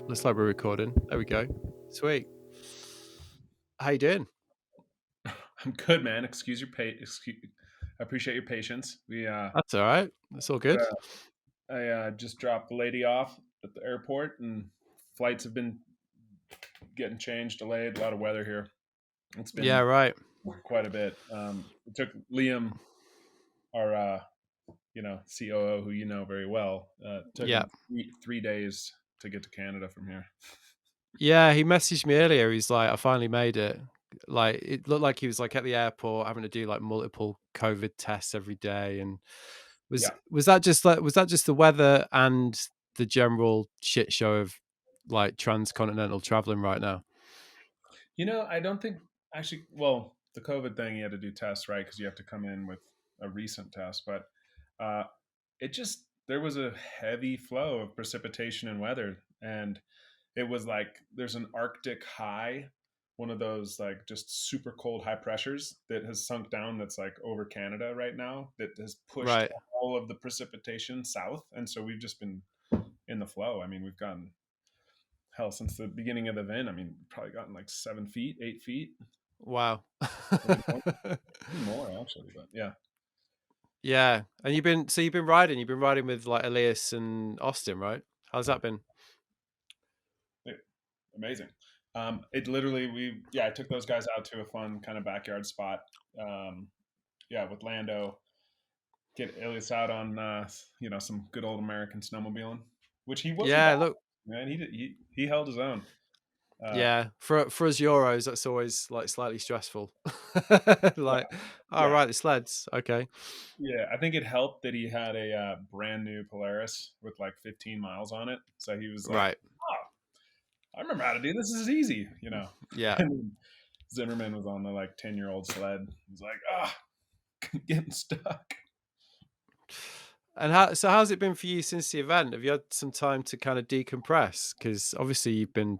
Looks like we're recording. There we go. Sweet. How you doing? I'm good, man. I appreciate your patience. That's all right. That's all good. I just dropped the lady off at the airport, and flights have been getting changed, delayed. A lot of weather here. It's Yeah, been right. quite a bit. It took Liam, our COO, who you know very well, took Yeah. him three days to get to Canada from here. Yeah, he messaged me earlier. He's like, I finally made it. Like it looked like he was like at the airport having to do like multiple COVID tests every day. And was Yeah, was that just like was that just the weather and the general shit show of like transcontinental traveling right now? I don't think actually. Well, the COVID thing, you had to do tests, right? Because you have to come in with a recent test, but uh, it just there was a heavy flow of precipitation and weather, and it was like there's an Arctic high, one of those like just super cold high pressures that has sunk down, that's like over Canada right now, that has pushed Right. all of the precipitation south, and so we've just been in the flow. I mean, we've gotten, hell, since the beginning of the event, I mean, probably gotten like 7 feet, 8 feet, Wow. maybe more actually, but yeah. Yeah. And you've been riding with like Elias and Austin, right? How's that been? Yeah, amazing. It literally, I took those guys out to a fun kind of backyard spot. Um, with Lando, get Ilias out on some good old American snowmobiling, which he wasn't Yeah, bad, look, man. He held his own. Uh, yeah, for us Euros, that's always like slightly stressful. yeah, Like, all yeah, right, the sleds, okay, yeah. I think it helped that he had a brand new Polaris with like 15 miles on it, so he was like, right, "Oh, I remember how to do this. This is easy." yeah. And Zimmerman was on the like 10-year-old sled. He's like, getting stuck. And how's it been for you since the event? Have you had some time to kind of decompress? Because obviously you've been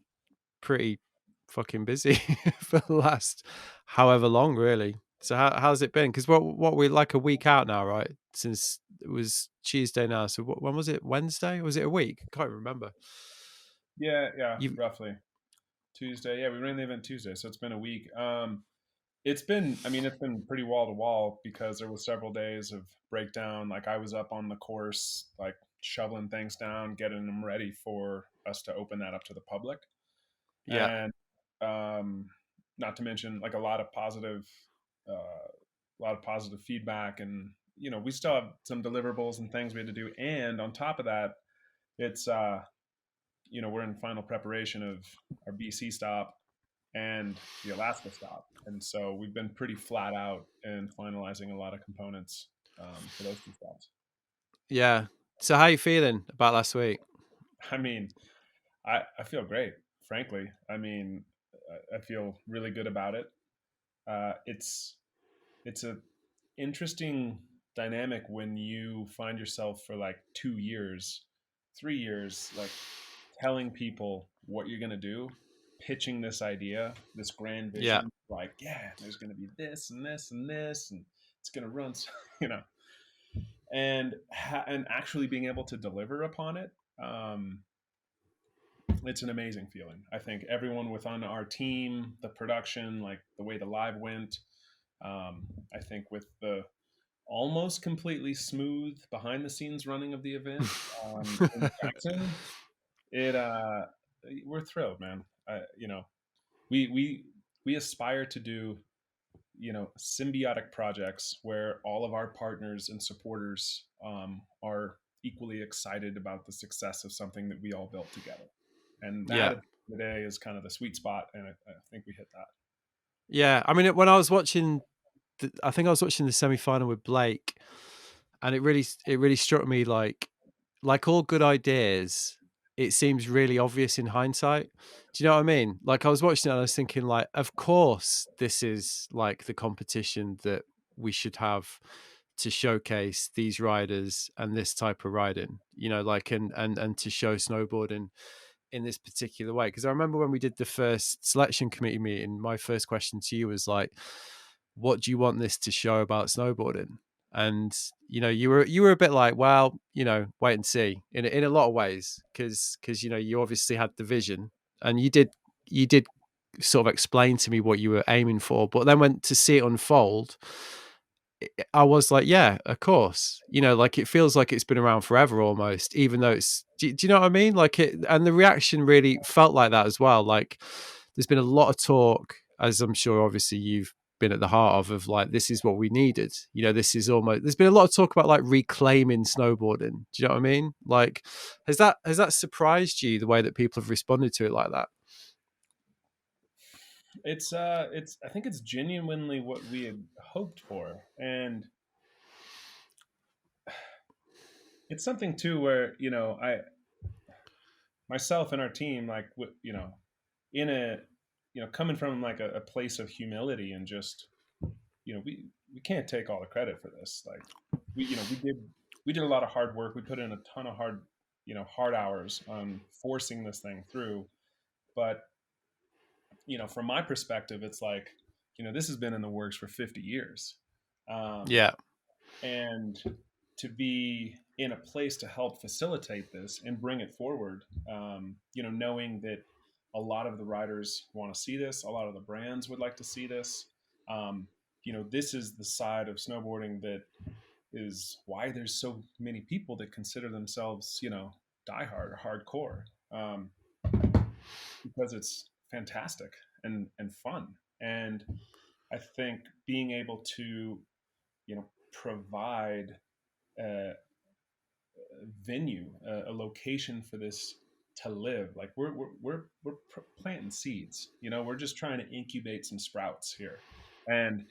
pretty fucking busy for the last however long, really. So how's it been? Because what we're like a week out now, right? Since it was Tuesday now. So when was it? Wednesday? Or was it a week? I can't remember. Yeah, yeah, You roughly Tuesday. Yeah, we ran the event Tuesday, so it's been a week. It's been pretty wall to wall because there was several days of breakdown. Like I was up on the course, like shoveling things down, getting them ready for us to open that up to the public, yeah. and not to mention like a lot of positive feedback, and we still have some deliverables and things we had to do. And on top of that, it's we're in final preparation of our BC stop and the Alaska stop. And so we've been pretty flat out in finalizing a lot of components for those two stops. Yeah. So how you feeling about last week? I mean, I feel great, frankly. I mean, I feel really good about it. It's a interesting dynamic when you find yourself for like 2 years, 3 years, like telling people what you're going to do, pitching this idea, this grand Yeah. vision, like, yeah, there's going to be this and this and this, and it's going to run, you know, and actually being able to deliver upon it. Um, it's an amazing feeling. I think everyone within our team, the production, like the way the live went, I think with the almost completely smooth behind the scenes running of the event in Jackson, it we're thrilled, man. We aspire to do symbiotic projects where all of our partners and supporters are equally excited about the success of something that we all built together, and that Yeah. at the end of the day is kind of the sweet spot, and I think we hit that. Yeah. I mean, when I was watching, I think I was watching the semi final with Blake, and it really struck me like all good ideas, it seems really obvious in hindsight. Do you know what I mean? Like I was watching it and I was thinking like, of course this is like the competition that we should have to showcase these riders and this type of riding, like and to show snowboarding in this particular way. Because I remember when we did the first selection committee meeting, my first question to you was like, what do you want this to show about snowboarding? and you were a bit like, well, wait and see in a lot of ways, because you obviously had the vision, and you did sort of explain to me what you were aiming for, but then when to see it unfold, I was like, yeah, of course. Like it feels like it's been around forever almost, even though do you know what I mean? Like it, and the reaction really felt like that as well. Like there's been a lot of talk, as I'm sure obviously you've been at the heart of like, this is what we needed. This is almost, there's been a lot of talk about like reclaiming snowboarding. Do you know what I mean? Like, has that surprised you, the way that people have responded to it like that? It's I think it's genuinely what we had hoped for, and it's something too where I myself and our team, like in a coming from like a place of humility, and just we can't take all the credit for this. Like we did a lot of hard work. We put in a ton of hard hours on forcing this thing through. But from my perspective, it's like this has been in the works for 50 years. um, Yeah. and to be in a place to help facilitate this and bring it forward, knowing that a lot of the riders want to see this, a lot of the brands would like to see this. um, this is the side of snowboarding that is why there's so many people that consider themselves diehard or hardcore, because it's fantastic and fun. And I think being able to provide a venue, a location for this to live. Like we're planting seeds. We're just trying to incubate some sprouts here, and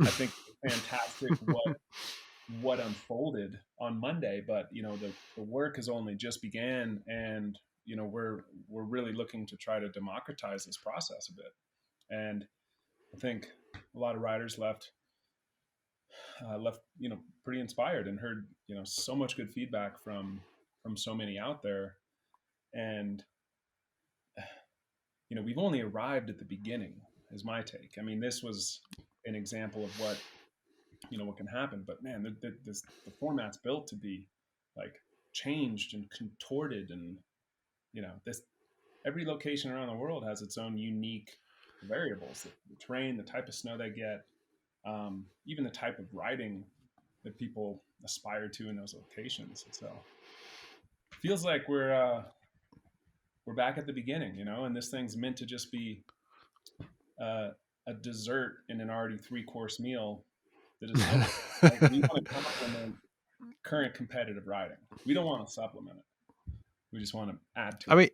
I think it's fantastic what unfolded on Monday. But the work has only just began, and we're really looking to try to democratize this process a bit. And I think a lot of riders left pretty inspired, and heard so much good feedback from so many out there. And we've only arrived at the beginning, is my take. I mean, this was an example of what can happen, but man, the format's built to be like changed and contorted. And this every location around the world has its own unique variables: the terrain, the type of snow they get, even the type of riding that people aspire to in those locations. So it feels like we're back at the beginning, and this thing's meant to just be a dessert in an already 3-course meal that is wonderful. Like, we want to complement current competitive riding. We don't want to supplement it. We just want to add to I it. mean,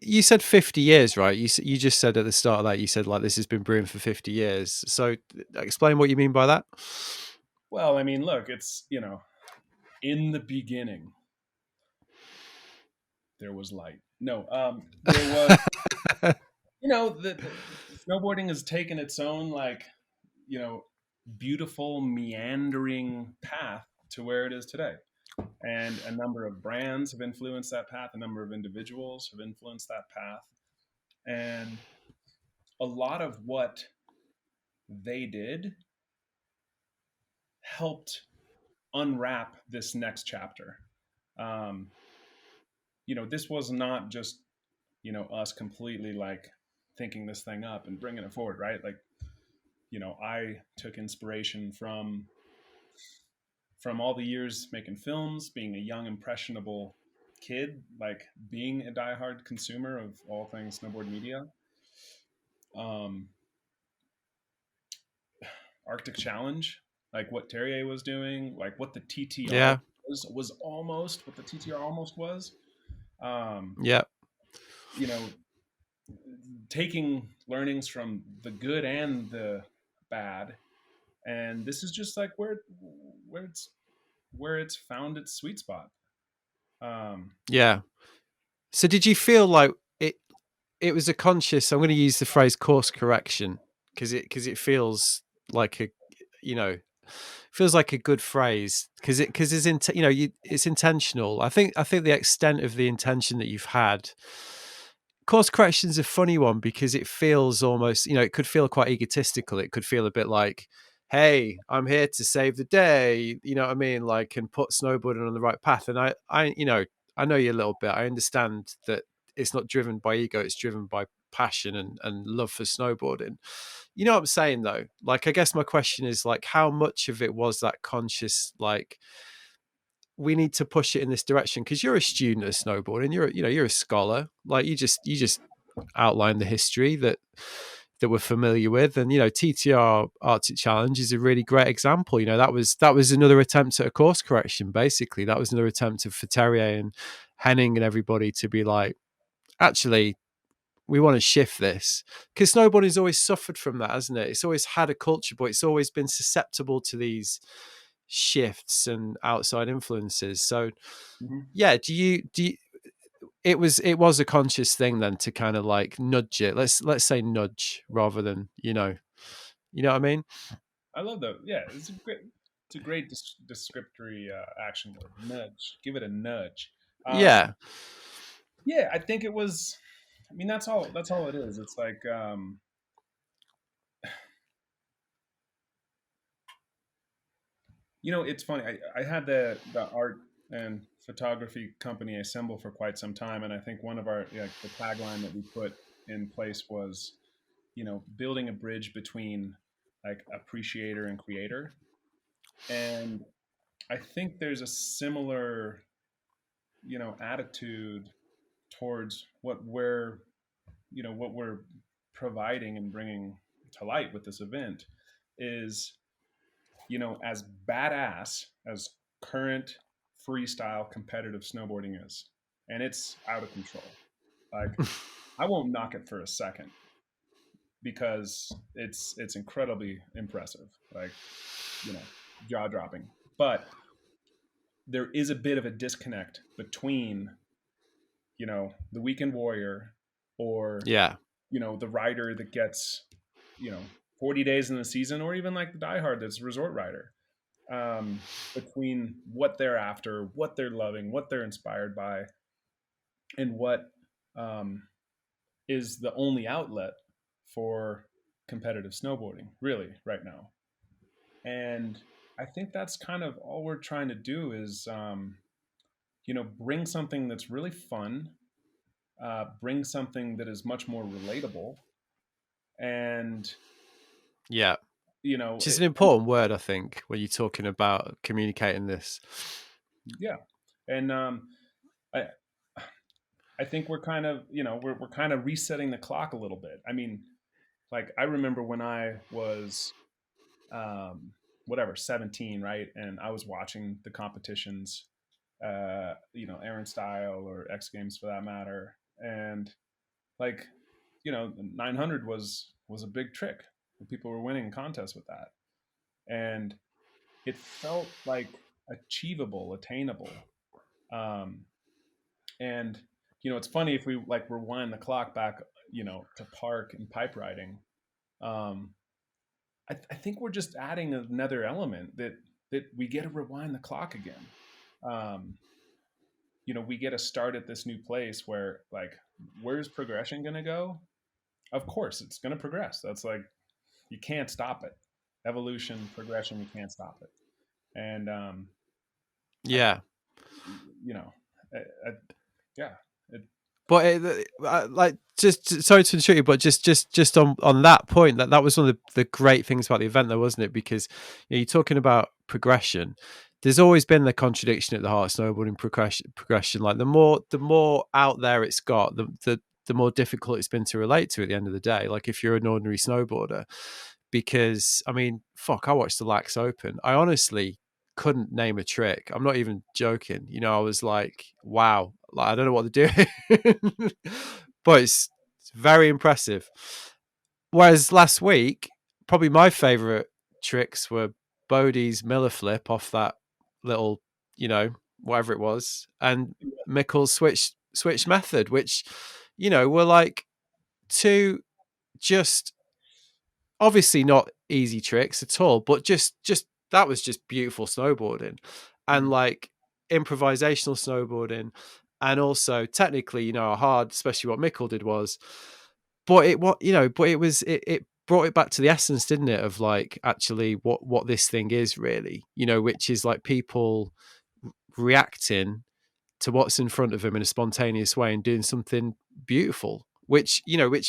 you said 50 years, right? You just said at the start of that, you said like this has been brewing for 50 years. So explain what you mean by that. Well, I mean, look, it's in the beginning there was light. No, there was the snowboarding has taken its own like beautiful meandering path to where it is today. And a number of brands have influenced that path. A number of individuals have influenced that path. And a lot of what they did helped unwrap this next chapter. Um, this was not just, us completely like thinking this thing up and bringing it forward, right? Like, I took inspiration from all the years making films, being a young, impressionable kid, like being a diehard consumer of all things snowboard media. Um, Arctic Challenge, like what Terrier was doing, like what the TTR Yeah. was almost what the TTR almost was. Um, Yeah. you know, Taking learnings from the good and the bad, and this is just like where it's where it's found its sweet spot. Um, Yeah. So did you feel like it was a conscious, I'm going to use the phrase course correction, because it feels like a, you know, feels like a good phrase, because it's it's intentional. I think the extent of the intention that you've had, course correction's a funny one, because it feels almost, it could feel quite egotistical. It could feel a bit like, hey, I'm here to save the day, you know what I mean? Like, and put snowboarding on the right path. And I know you a little bit. I understand that it's not driven by ego, it's driven by passion and love for snowboarding. You know what I'm saying though? Like, I guess my question is like, how much of it was that conscious, like, we need to push it in this direction? Because you're a student of snowboarding, you're a scholar. Like, you just outline the history that we're familiar with, and TTR Arctic Challenge is a really great example. That was another attempt at a course correction. Basically, that was another attempt of Ferterier and Henning and everybody to be like, actually, we want to shift this, because snowboarding's always suffered from that, hasn't it? It's always had a culture, but it's always been susceptible to these shifts and outside influences. So Mhm. yeah, do you it was a conscious thing then to kind of like nudge it. Let's say nudge rather than what I mean? I love that. Yeah, it's a great descriptory action word. Nudge. Give it a nudge. Yeah. Yeah, I think it was. I mean, that's all. That's all it is. It's like, it's funny. I had the art and photography company assemble for quite some time, and I think one of our, like, the tagline that we put in place was, building a bridge between like appreciator and creator. And I think there's a similar, attitude towards what we're providing and bringing to light with this event is, as badass as current freestyle competitive snowboarding is, and it's out of control. Like, I won't knock it for a second because it's incredibly impressive, like, jaw dropping. But there is a bit of a disconnect between, the weekend warrior, or, Yeah. the rider that gets, 40 days in the season, or even like the diehard that's a resort rider, between what they're after, what they're loving, what they're inspired by, and what, um, is the only outlet for competitive snowboarding, really, right now. And I think that's kind of all we're trying to do is, bring something that's really fun, bring something that is much more relatable, and, Yeah. you know, Which is it, an important word, I think, when you're talking about communicating this. yeah. And I I think we're kind of, we're kind of resetting the clock a little bit. I mean, like, I remember when I was, whatever, 17, right? And I was watching the competitions, Aaron Style or X Games for that matter. And, like, 900 was a big trick. People were winning contests with that. And it felt like achievable, attainable. Um, and, it's funny if we like rewind the clock back, to park and pipe riding. Um, I think we're just adding another element that we get to rewind the clock again. Um, we get to start at this new place where, like, where's progression going to go? Of course, it's going to progress. That's like, you can't stop it. Evolution, progression, you can't stop it. And I, Yeah. you know, I, yeah, it, But like, just sorry to interrupt you, but just on that point, that was one of the great things about the event, though, wasn't it? Because you're talking about progression. There's always been the contradiction at the heart of snowboarding progression. Like, the more out there it's got, the more difficult it's been to relate to at the end of the day. Like, if you're an ordinary snowboarder, because I mean, fuck, I watched the Lax Open. I honestly couldn't name a trick. I'm not even joking. I was like, wow, like, I don't know what they're doing, but it's very impressive. Whereas last week, probably my favorite tricks were Bodie's Miller flip off that little, whatever it was, and Mickle's switch method, which, were like two just obviously not easy tricks at all, but just that was just beautiful snowboarding, and mhm. like improvisational snowboarding, and also technically, hard, especially what Mickle did was, but it was it brought it back to the essence, didn't it, of like actually what this thing is really, which is like people reacting to what's in front of them in a spontaneous way and doing something beautiful, which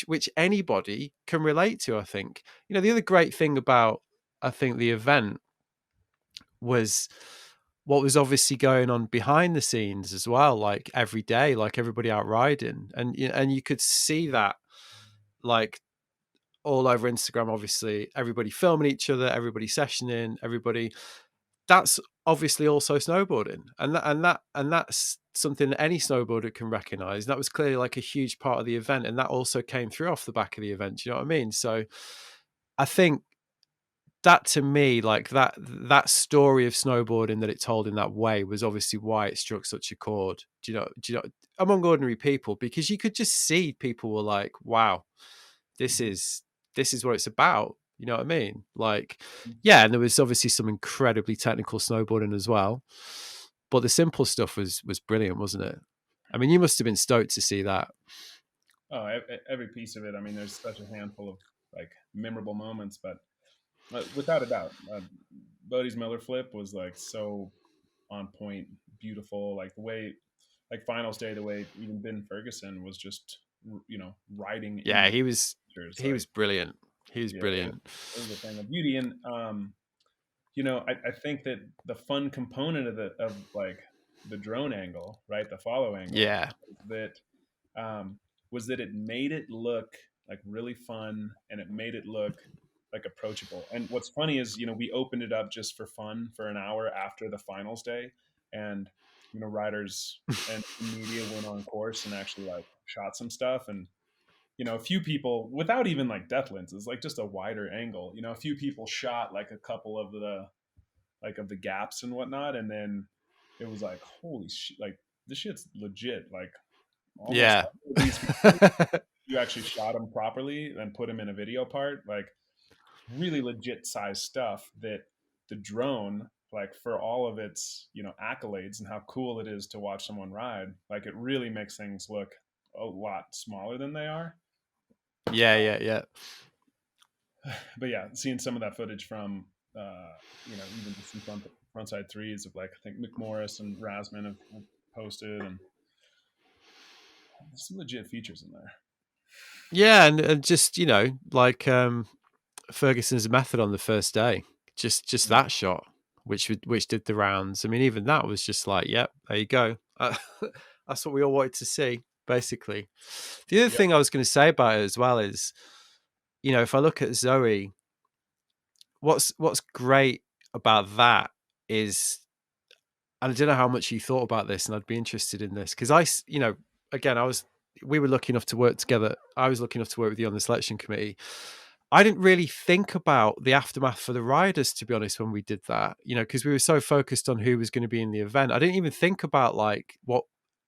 which anybody can relate to. I think the other great thing about, I think, the event was what was obviously going on behind the scenes as well, like every day, like everybody out riding, and you could see that like all over Instagram. Obviously everybody filming each other, everybody sessioning, everybody. That's obviously also snowboarding, and that's something that any snowboarder can recognize. That was clearly like a huge part of the event, and that also came through off the back of the event. Do you know what I mean? So I think that, to me, like that story of snowboarding that it told in that way was obviously why it struck such a chord. Do you know among ordinary people, because you could just see people were like, wow, this Mhm. is this is what it's about. You know what I mean? Like, yeah, and there was obviously some incredibly technical snowboarding as well, but the simple stuff was brilliant, wasn't it? I mean, you must have been stoked to see that. Oh, every piece of it. I mean, there's such a handful of like memorable moments, but without a doubt, Bodie's Miller flip was like so on point, beautiful. Like the way, like finals day, the way even Ben Ferguson was just riding in Yeah, the he was pictures. he was Like brilliant. He was yeah, brilliant. it was a thing of beauty. And I think that the fun component of like the drone angle, right, the follow angle, Yeah, that um, was that it made it look like really fun, and it made it look like approachable. And what's funny is, we opened it up just for fun for an hour after the finals day, and riders and media went on course and actually like shot some stuff. And a few people, without even like depth lenses, like just a wider angle, a few people shot like a couple of the gaps and whatnot, and then it was like, holy shit, like this shit's legit. Like almost yeah, all of these features, you actually shot them properly and put them in a video part, like really legit size stuff that the drone, like for all of its accolades and how cool it is to watch someone ride, like it really makes things look a lot smaller than they are. yeah, yeah, yeah. But yeah, seeing some of that footage from even just some frontside threes of like I think McMorris and Rasman have posted, and there's some legit features in there. Yeah, and just like Ferguson's method on the first day, just Mm. that shot, which did the rounds. I mean, even that was just like, yep, there you go. That's what we all wanted to see, basically. The other Yep. thing I was going to say about it as well is, if I look at Zoe, what's great about that is, and I don't know how much you thought about this, and I'd be interested in this because again, we were lucky enough to work together. I was lucky enough to work with you on the selection committee. I didn't really think about the aftermath for the riders, to be honest, when we did that, because we were so focused on who was going to be in the event. I didn't even think about like what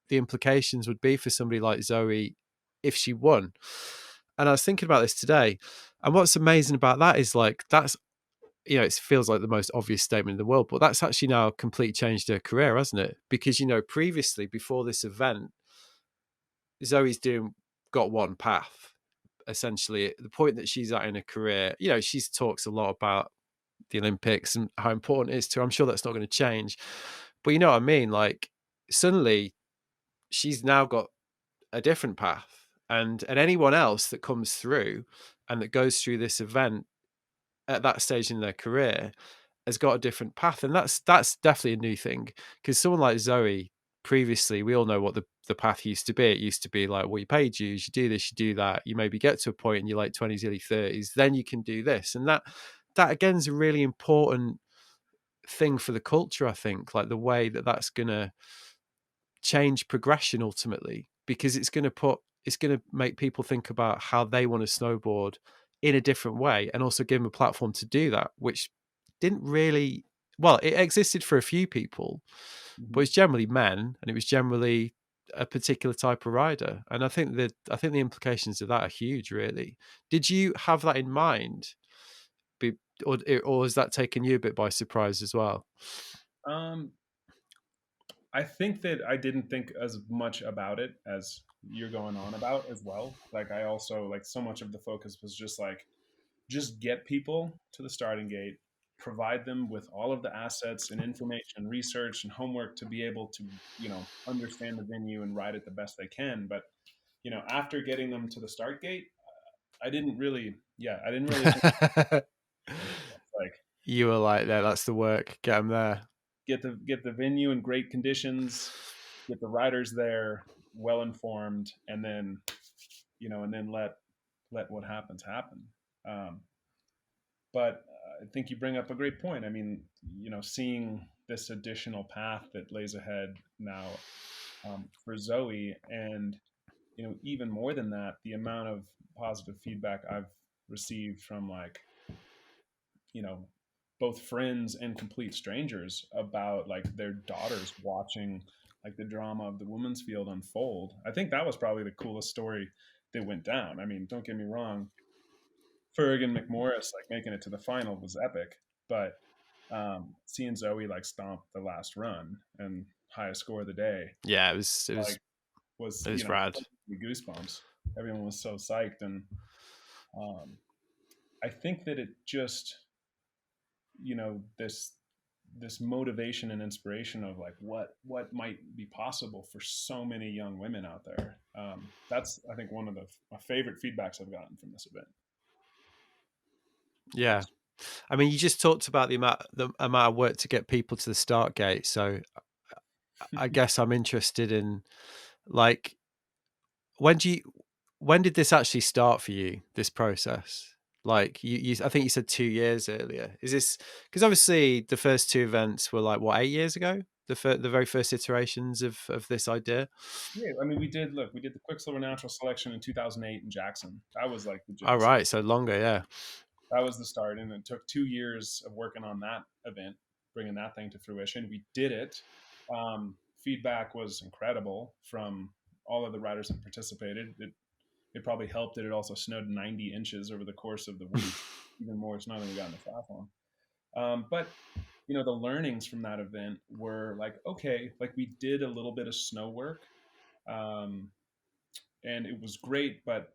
the implications would be for somebody like Zoe if she won. And I was thinking about this today. And what's amazing about that is like, that's, it feels like the most obvious statement in the world, but that's actually now completely changed her career, hasn't it? Because, previously, before this event, Zoe's doing got one path, essentially. At the point that she's at in her career, she talks a lot about the Olympics and how important it is to her. I'm sure that's not going to change. But you know what I mean? Like, suddenly she's now got a different path. And anyone else that comes through and that goes through this event at that stage in their career has got a different path, and that's definitely a new thing. Because someone like Zoe, previously, we all know what the path used to be. It used to be like, well, you pay dues, you do this, you do that. You maybe get to a point in your late 20s, early 30s, then you can do this, and that again is a really important thing for the culture. I think, like the way that that's gonna change progression ultimately, because it's going to make people think about how they want to snowboard in a different way, and also give them a platform to do that, which didn't really, well, it existed for a few people, but Mm-hmm. it's generally men, and it was generally a particular type of rider. And I think the implications of that are huge, really. Did you have that in mind? Be, or has that taken you a bit by surprise as well? Um, I think that I didn't think as much about it as you're going on about as well. Like I also like so much of the focus was just like just get people to the starting gate, provide them with all of the assets and information, research and homework to be able to, understand the venue and ride it the best they can. But, after getting them to the start gate, I didn't really think like You were like, "There, that's the work. Get them there." get the venue in great conditions, get the riders there well informed, and then, let what happens happen. Um, but I think you bring up a great point. I mean, seeing this additional path that lays ahead now, for Zoe, and even more than that, the amount of positive feedback I've received from, like, you know both friends and complete strangers about, like, their daughters watching, like, the drama of the women's field unfold. I think that was probably the coolest story that went down. I mean, don't get me wrong, Ferg and McMorris, like, making it to the final was epic, but seeing Zoe, like, stomp the last run and highest score of the day, Yeah, it was it was like, was, it was rad. goosebumps. Everyone was so psyched, and um, I think that it just, this motivation and inspiration of, like, what might be possible for so many young women out there. That's, I think, one of my favorite feedbacks I've gotten from this event. Yeah. I mean, you just talked about the amount of work to get people to the start gate. So I guess I'm interested in, like, when do you when did this actually start for you, this process? Like, I think you said 2 years earlier. Is this because obviously the first two events were like what, 8 years ago? The very first iterations of this idea. Yeah, I mean, we did the Quicksilver Natural Selection in 2008 in Jackson. That was, like, the All genesis. right, so longer, yeah. That was the start, and it took 2 years of working on that event, bringing that thing to fruition. We did it. Feedback was incredible from all of the riders that participated. It probably helped that it also snowed 90 inches over the course of the week, even more snow than we got in the triathlon. But, the learnings from that event were, like, okay, like, we did a little bit of snow work, um, and it was great, but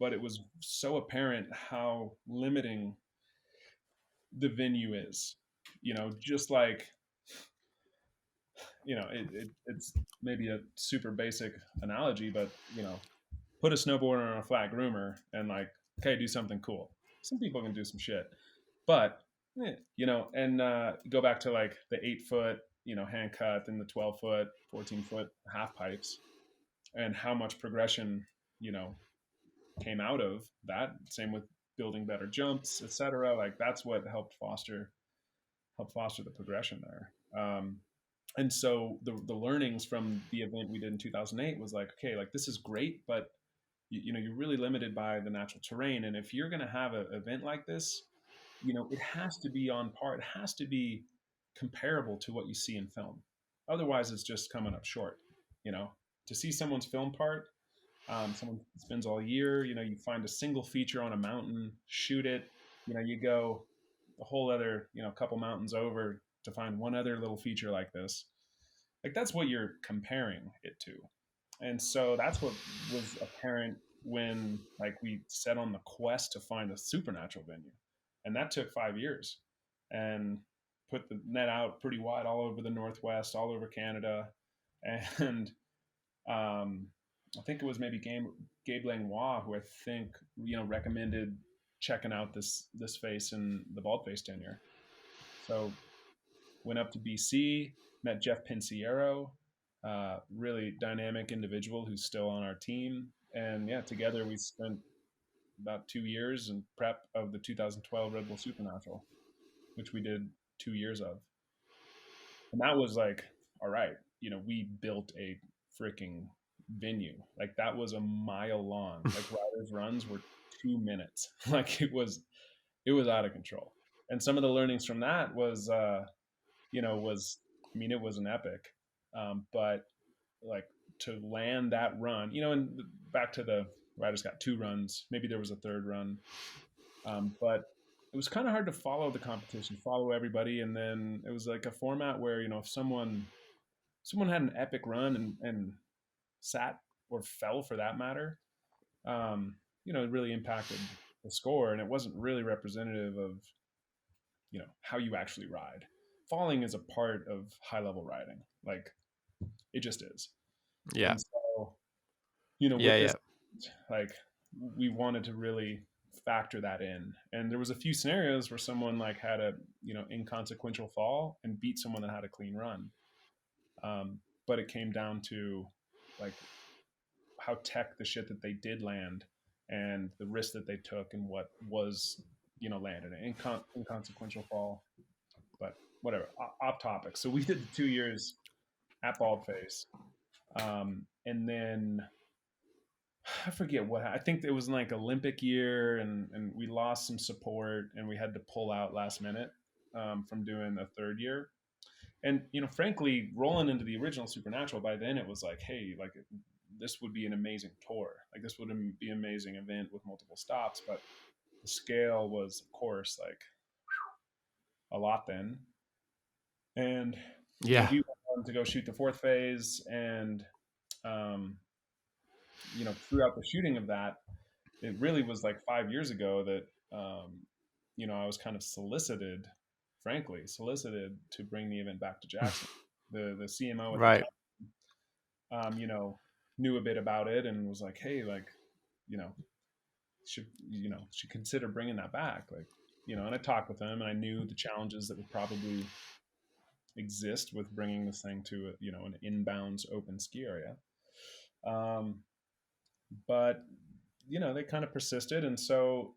it was so apparent how limiting the venue is. Just like, it's maybe a super basic analogy, but, put a snowboarder on a flat groomer and, like, okay, do something cool. Some people can do some shit, but and go back to, like, the 8 foot, hand cut, and the 12 foot, 14 foot half pipes, and how much progression, you know came out of that. Same with building better jumps, etc. Like, that's what helped foster the progression there. And so the learnings from the event we did in 2008 was, like, okay, like, this is great, but you're really limited by the natural terrain. And if you're going to have an event like this, it has to be on par. It has to be comparable to what you see in film. Otherwise, it's just coming up short. You know, to see someone's film part, someone spends all year. You find a single feature on a mountain, shoot it. You go a whole other, couple mountains over to find one other little feature like this. Like, that's what you're comparing it to. And so that's what was apparent when, like, we set on the quest to find a supernatural venue. And that took 5 years, and put the net out pretty wide all over the Northwest, all over Canada. And I think it was maybe Gabe Langlois who I think, recommended checking out this face in the bald face tenure. So went up to BC, met Jeff Pinciero, really dynamic individual who's still on our team. And yeah, together we spent about 2 years in prep of the 2012 Red Bull Supernatural, which we did 2 years of. And that was like, all right, we built a freaking venue. Like, that was a mile long. Like, riders runs were 2 minutes. Like, it was out of control. And some of the learnings from that was, it was an epic. But, like, to land that run, and back to the riders got 2 runs. Maybe there was a third run. But it was kind of hard to follow the competition, follow everybody. And then it was like a format where, if someone had an epic run and sat or fell for that matter, it really impacted the score, and it wasn't really representative of, how you actually ride. Falling is a part of high level riding, like it just is. Yeah. And so, Yeah. with this, Yeah. like we wanted to really factor that in. And there was a few scenarios where someone like had a, inconsequential fall and beat someone that had a clean run. But it came down to like how tech the shit that they did land and the risk that they took and what was, landed an inconsequential fall. But whatever, off topic. So we did the 2 years at Baldface. And then I forget what, I think it was like Olympic year, and we lost some support and we had to pull out last minute, from doing a third year. And, frankly, rolling into the original Supernatural, by then it was like, hey, like this would be an amazing tour. Like this would be an amazing event with multiple stops. But the scale was, of course, like a lot then. And, Yeah. we went on to go shoot the fourth phase. And, um, throughout the shooting of that, it really was like 5 years ago that, I was kind of frankly solicited to bring the event back to Jackson. The CMO at the Right. time, knew a bit about it and was like, hey, like, you know, should consider bringing that back, like, and I talked with him, and I knew the challenges that would probably exist with bringing this thing to an inbounds open ski area. Um, but they kind of persisted, and so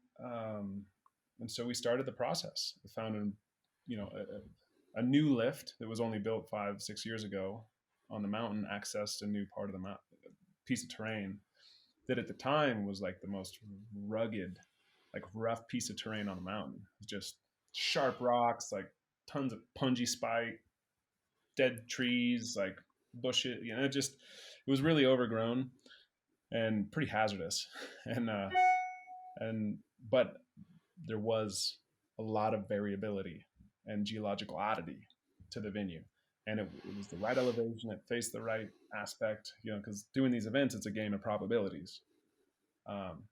we started the process. We found a new lift that was only built 5-6 years ago on the mountain, accessed a new part of the mountain, piece of terrain that at the time was like the most rugged, like rough piece of terrain on the mountain. Just sharp rocks, like tons of pungy spike, dead trees, like bushes. It was really overgrown and pretty hazardous. And and but there was a lot of variability and geological oddity to the venue. And it was the right elevation, it faced the right aspect, because doing these events, it's a game of probabilities. Um,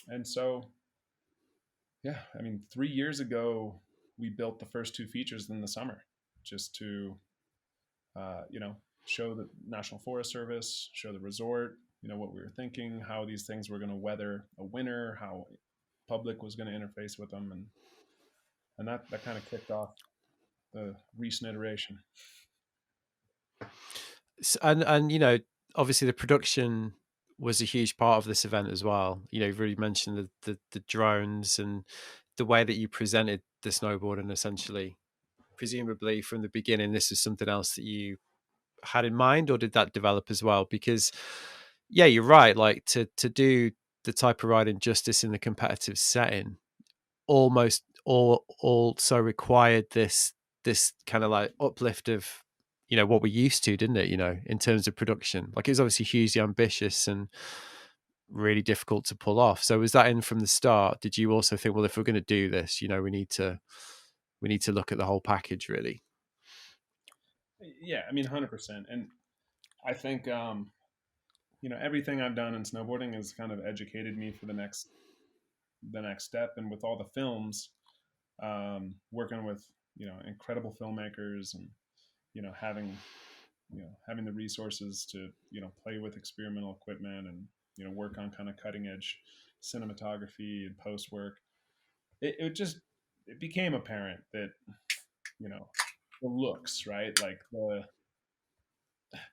and so, yeah, I mean, 3 years ago, we built the first two features in the summer just to, show the National Forest Service, show the resort, what we were thinking, how these things were going to weather a winter, how public was going to interface with them. And that kind of kicked off the recent iteration. And obviously the production was a huge part of this event as well. You've really mentioned the drones and the way that you presented the snowboard, and essentially, presumably from the beginning, this is something else that you had in mind, or did that develop as well? Because yeah, you're right. Like to do the type of riding justice in the competitive setting, almost all also required this kind of like uplift of what we're used to, didn't it? In terms of production, like it was obviously hugely ambitious and really difficult to pull off. So was that in from the start? Did you also think, well, if we're going to do this, we need to look at the whole package, really? Yeah, I mean, 100%. And I think, everything I've done in snowboarding has kind of educated me for the next step. And with all the films, working with, incredible filmmakers, and, having, having the resources to, play with experimental equipment, and, work on kind of cutting edge cinematography and post work, it became apparent that, you know, the looks, right? Like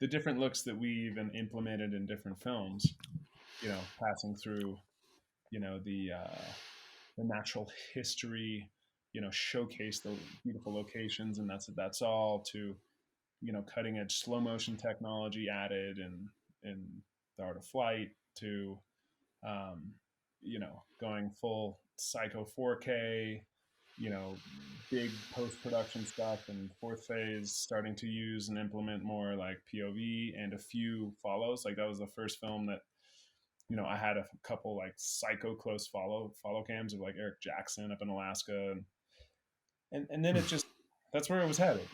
the different looks that we even implemented in different films, passing through, the natural history, showcase the beautiful locations, and that's all to, cutting edge slow motion technology added in the art of flight to, um, going full psycho 4K, big post production stuff, and fourth phase starting to use and implement more like POV and a few follows. Like that was the first film that, I had a couple like psycho close follow cams of like Eric Jackson up in Alaska, and then it just that's where it was headed.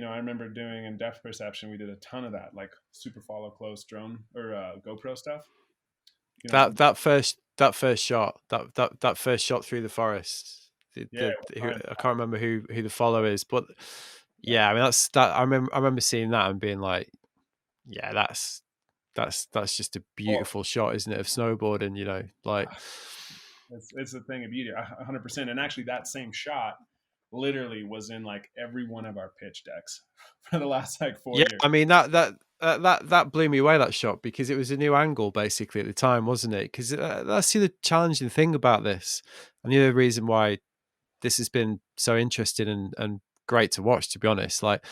I remember doing in depth perception, we did a ton of that, like super follow close drone or GoPro stuff. That that first shot, that first shot through the forest. Yeah, it was I can't remember who the follow is, but yeah, I mean that's that. I remember seeing that and being like, yeah, that's just a well, beautiful shot, isn't it, of snowboarding? You know, like it's a thing of beauty, 100%. And actually, that same shot literally was in like every one of our pitch decks for the last like four yeah. years. I mean that blew me away, that shot, because it was a new angle basically at the time, wasn't it? Because that's the other challenging thing about this, and the other reason why this has been so interesting and great to watch, to be honest. Like,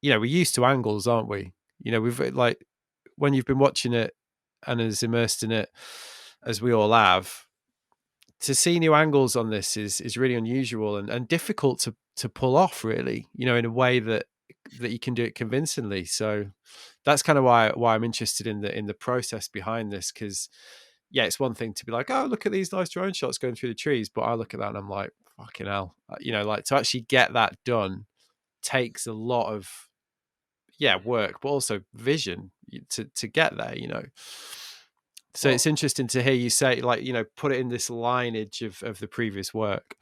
you know, we're used to angles, aren't we? You know, we've like when you've been watching it and as immersed in it as we all have, to see new angles on this is really unusual and difficult to pull off, really, you know, in a way that you can do it convincingly. So that's kind of why I'm interested in the process behind this, because yeah, it's one thing to be like, oh, look at these nice drone shots going through the trees, but I look at that and I'm like, fucking hell, you know, like to actually get that done takes a lot of work, but also vision to get there, you know. So it's Well, interesting to hear you say, like, you know, put it in this lineage of the previous work.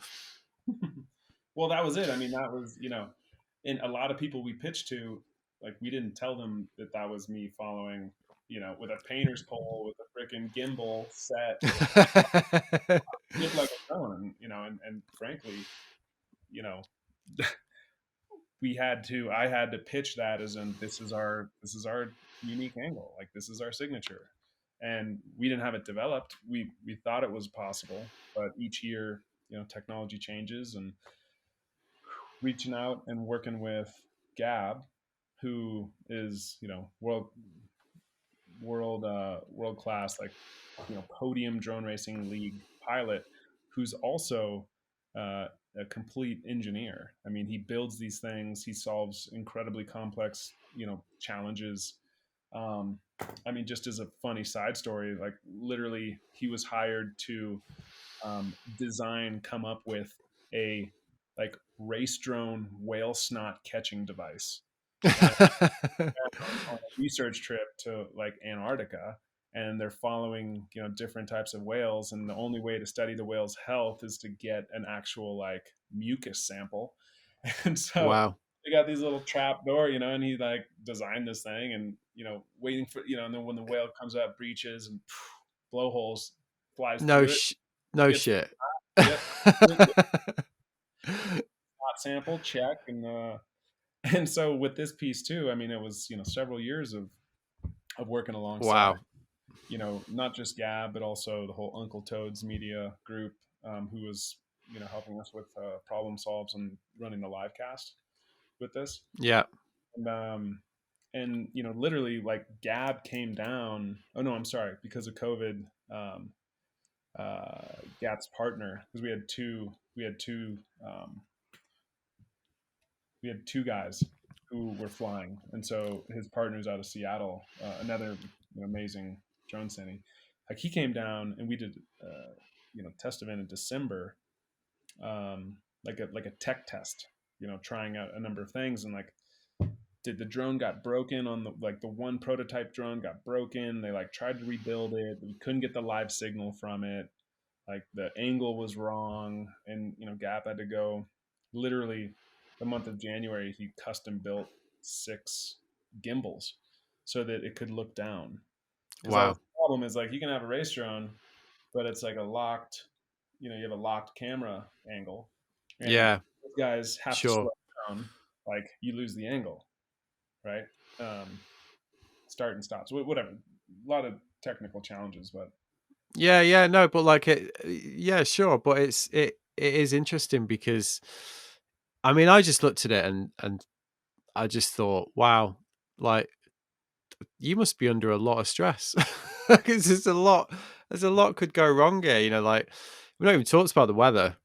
well, that was it. I mean, that was, and a lot of people we pitched to, like, we didn't tell them that that was me following, with a painter's pole, with a freaking gimbal set, looked like a drone, and frankly, you know, I had to pitch that as in, this is our unique angle, like this is our signature. And we didn't have it developed. We thought it was possible, but each year, technology changes, and reaching out and working with Gab, who is, world class, like, podium drone racing league pilot, who's also a complete engineer. I mean, he builds these things, he solves incredibly complex, challenges. um, I mean, just as a funny side story, like literally he was hired to design, come up with a like race drone whale snot catching device. And on a research trip to like Antarctica, and they're following, different types of whales, and the only way to study the whale's health is to get an actual like mucus sample. And so Wow. they got these little trap door, and he like designed this thing, and waiting for, and then when the whale comes up, breaches and blowholes, flies No through it, sh no gets shit. yep, hot sample check. And so with this piece too, I mean, it was, several years of working alongside, Wow. not just Gab, but also the whole Uncle Toad's media group, who was, helping us with problem solves and running the live cast with this. Yeah. And literally like Gab came down. Oh no, I'm sorry, because of COVID. Gab's partner, because we had two guys who were flying, and so his partner's out of Seattle, another amazing drone sending. Like he came down, and we did test event in December, like a tech test, trying out a number of things. And like, did the drone got broken on the one prototype drone got broken. They like tried to rebuild it, we couldn't get the live signal from it, like the angle was wrong. And Gap had to go, literally the month of January, he custom built 6 gimbals so that it could look down. Because that was Wow. the problem, is like, you can have a race drone, but it's like a locked, you have a locked camera angle, and if Yeah, those guys have to sure. slow down, like you lose the angle, right? um Start and stops, whatever, a lot of technical challenges. But Yeah, no, but like yeah, sure, but it is interesting because I mean, I just looked at it and I just thought, wow, like you must be under a lot of stress because there's a lot could go wrong here, you know, like we don't even talked about the weather.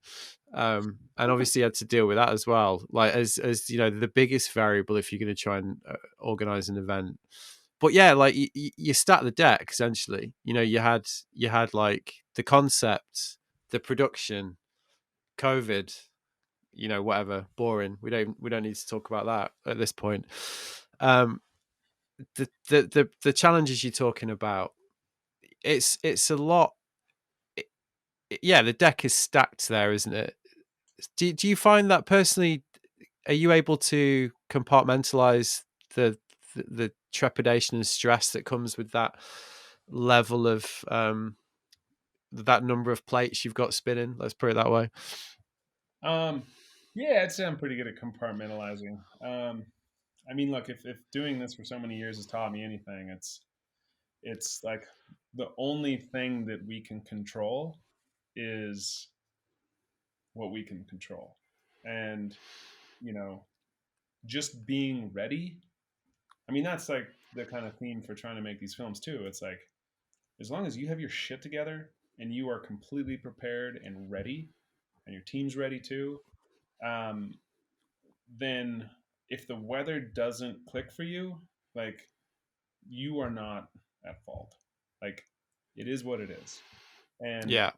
And obviously you had to deal with that as well, like as you know, the biggest variable if you're going to try and organize an event. But yeah, like you stack the deck essentially. You know, you had like the concept, the production, COVID, you know, whatever, boring. We don't need to talk about that at this point. Um, the challenges you're talking about, it's a lot. yeah, the deck is stacked there, isn't it? Do you find that personally? Are you able to compartmentalize the the trepidation and stress that comes with that level of that number of plates you've got spinning? Let's put it that way. Um, yeah, I'd say I'm pretty good at compartmentalizing. I mean, look, if doing this for so many years has taught me anything, it's like the only thing that we can control is what we can control, and you know, just being ready. I mean, that's like the kind of theme for trying to make these films too. It's like as long as you have your shit together and you are completely prepared and ready, and your team's ready too, um, then if the weather doesn't click for you, like you are not at fault. Like it is what it is. And Yeah,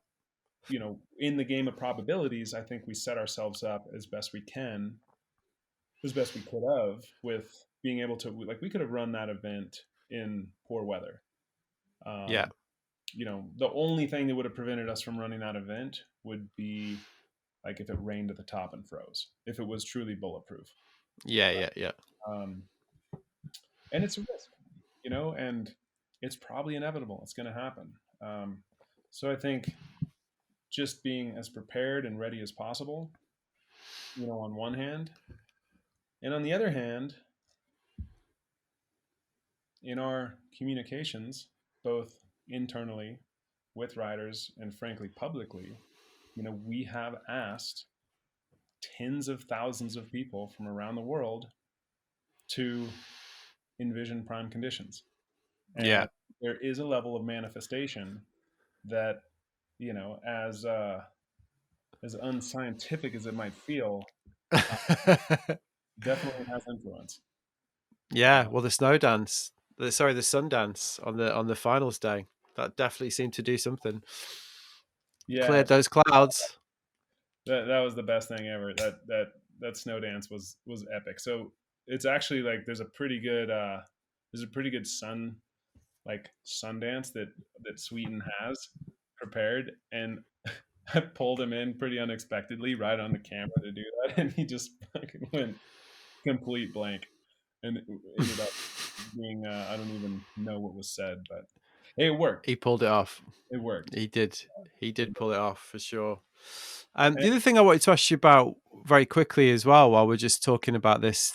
in the game of probabilities, I think we set ourselves up as best we can, as best we could have, with being able to like we could have run that event in poor weather. yeah, Um, the only thing that would have prevented us from running that event would be like if it rained at the top and froze, if it was truly bulletproof. yeah, yeah, yeah, Um, and it's a risk, and it's probably inevitable. It's going to happen. So I think just being as prepared and ready as possible, on one hand, and on the other hand, in our communications, both internally with riders and frankly publicly, we have asked tens of thousands of people from around the world to envision prime conditions. yeah. And there is a level of manifestation that, as unscientific as it might feel, uh, definitely has influence. Yeah, Uh, well, the snow dance, the sun dance on the finals day, that definitely seemed to do something. yeah, Cleared those clouds. that was the best thing ever. That snow dance was epic. So it's actually like there's a pretty good sun dance that Sweden has prepared, and I pulled him in pretty unexpectedly right on the camera to do that, and he just fucking went complete blank, and it ended up being I don't even know what was said, but hey, it worked. He pulled it off. It worked. He did. He did pull it off for sure. And The other thing I wanted to ask you about very quickly as well, while we're just talking about this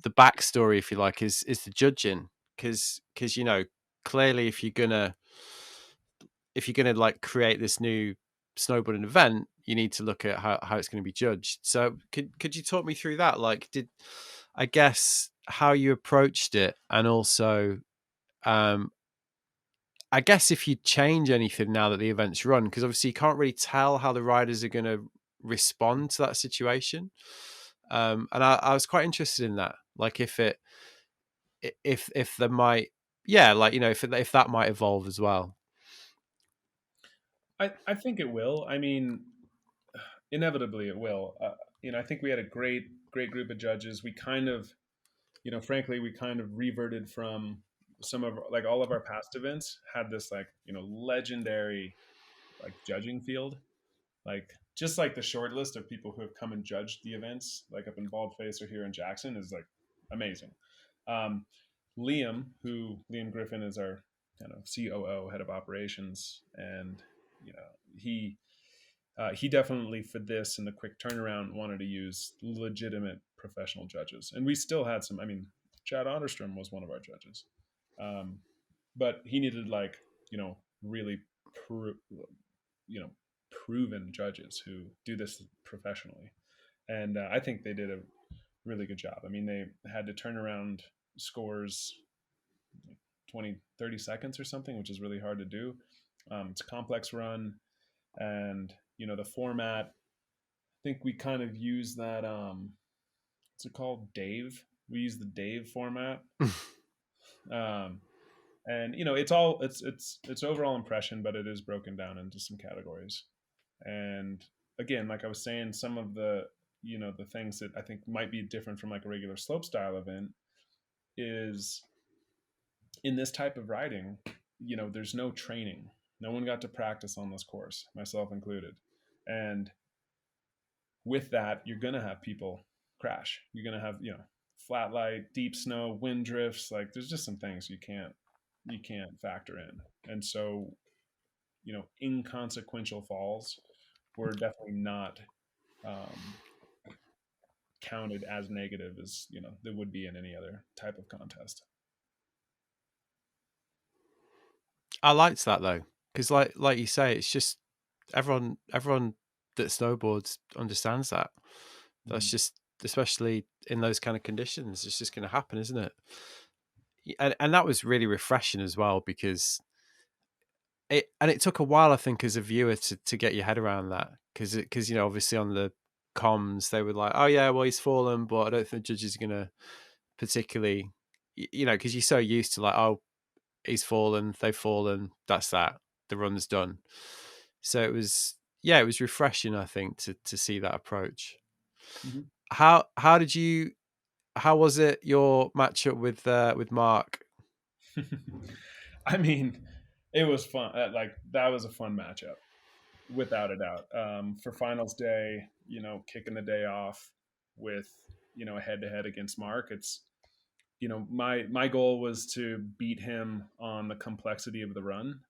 the backstory, if you like, is the judging, because clearly if you're gonna like create this new snowboarding event, you need to look at how it's going to be judged. So could you talk me through that? Like, did I guess how you approached it, and also um, I guess if you change anything now that the event's run, because obviously you can't really tell how the riders are going to respond to that situation. And I was quite interested in that, like if there might, yeah, like if that might evolve as well. I think it will. I mean, inevitably it will. I think we had a great group of judges. We kind of, frankly, we kind of reverted from some of like all of our past events had this like legendary like judging field, like just like the short list of people who have come and judged the events, like up in Baldface or here in Jackson, is like amazing. Um, Liam Griffin is our kind of COO, head of operations, and you know he definitely for this and the quick turnaround wanted to use legitimate professional judges, and we still had some. I mean, Chad Otterstrom was one of our judges, um, but he needed like really pro- you know proven judges who do this professionally, and I think they did a really good job. I mean, they had to turn around scores like 20-30 seconds or something, which is really hard to do. It's a complex run, and the format. I think we kind of use that. What's it called? Dave. We use the Dave format. Um, and it's overall impression, but it is broken down into some categories. And again, like I was saying, some of the things that I think might be different from like a regular slope style event is in this type of riding, there's no training, No one got to practice on this course, myself included. And with that, you're going to have people crash. You're going to have, flat light, deep snow, wind drifts. Like there's just some things you can't factor in. And so, inconsequential falls were definitely not um, counted as negative as, they would be in any other type of contest. I liked that though, because like you say, it's just everyone that snowboards understands that. That's Mhm. just, especially in those kind of conditions, it's just going to happen, isn't it? And that was really refreshing as well, because it took a while, I think, as a viewer to get your head around that, because obviously on the comms they were like, oh yeah, well he's fallen, but I don't think the judges are going to particularly, because you're so used to like, oh, he's fallen, they've fallen, that's that, the run's done. So it was, yeah, it was refreshing, I think, to see that approach. Mhm. How did you, how was it your matchup with Mark? I mean, it was fun. Like that was a fun matchup, without a doubt. For finals day, kicking the day off with a head to head against Mark. It's my goal was to beat him on the complexity of the run.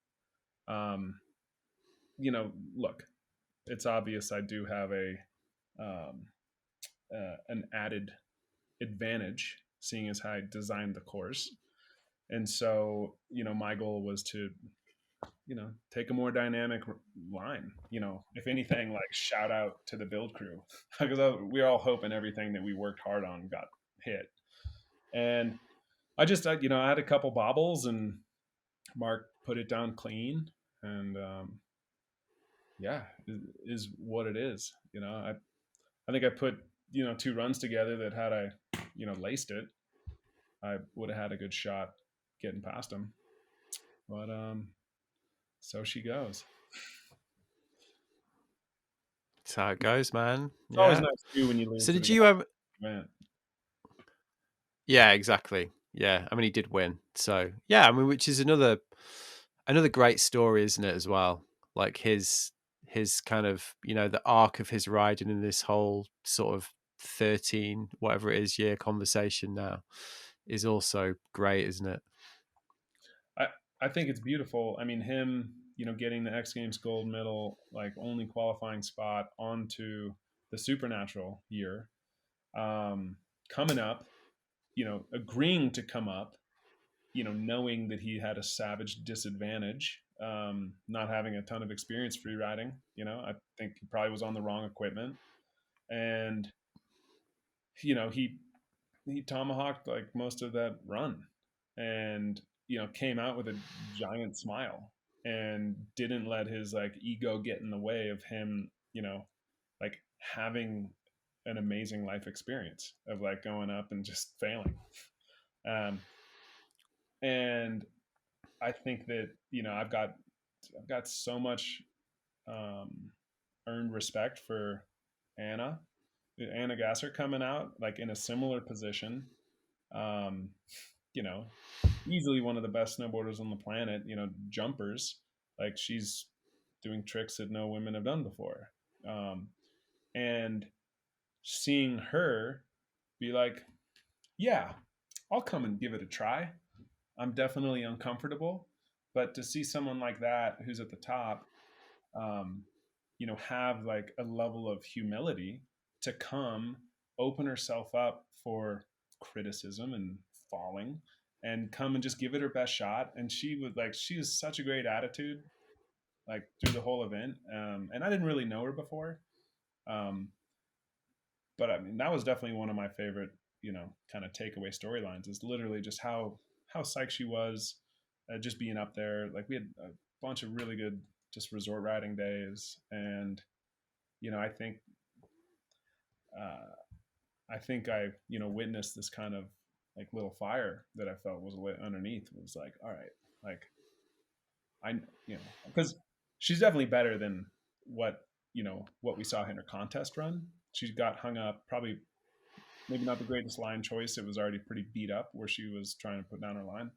Um, Look, it's obvious I do have um, an added advantage, seeing as how I designed the course. And so, my goal was to, take a more dynamic line. If anything, like shout out to the build crew because we were all hoping everything that we worked hard on got hit. And I had a couple bobbles, and Mark put it down clean, and yeah, is what it is. I think I put two runs together that had I laced it, I would have had a good shot getting past him. But so she goes. That's how it goes, man. It's always Yeah. nice too when you lose So to the did guy you ever? who went. Yeah, exactly. Yeah, I mean, he did win. So yeah, I mean, which is another great story, isn't it? As well, like his kind of, the arc of his riding in this whole sort of 13 whatever it is year conversation now is also great, isn't it? I I think it's beautiful. I mean, him, getting the X Games gold medal, like only qualifying spot onto the Supernatural year, um, coming up, agreeing to come up, knowing that he had a savage disadvantage, not having a ton of experience free riding. I think he probably was on the wrong equipment, and he tomahawked like most of that run, and came out with a giant smile and didn't let his like ego get in the way of him, like having an amazing life experience of like going up and just failing. um and I think that I've got so much um earned respect for anna Anna Gasser coming out like in a similar position. um you know, Easily one of the best snowboarders on the planet, jumpers. Like she's doing tricks that no women have done before. Um, and seeing her be like, yeah, I'll come and give it a try. I'm definitely uncomfortable. But to see someone like that who's at the top, um, have like a level of humility to come open herself up for criticism and falling and come and just give it her best shot. And she was such a great attitude, like through the whole event. And I didn't really know her before. Um, but I mean, that was definitely one of my favorite, kind of takeaway storylines is literally just how psyched she was, just being up there. Like we had a bunch of really good just resort riding days, and I think uh, I witnessed this kind of like little fire that I felt was lit underneath. It was like, all right, like I because she's definitely better than what we saw in her contest run. She got hung up, probably maybe not the greatest line choice. It was already pretty beat up where she was trying to put down her line.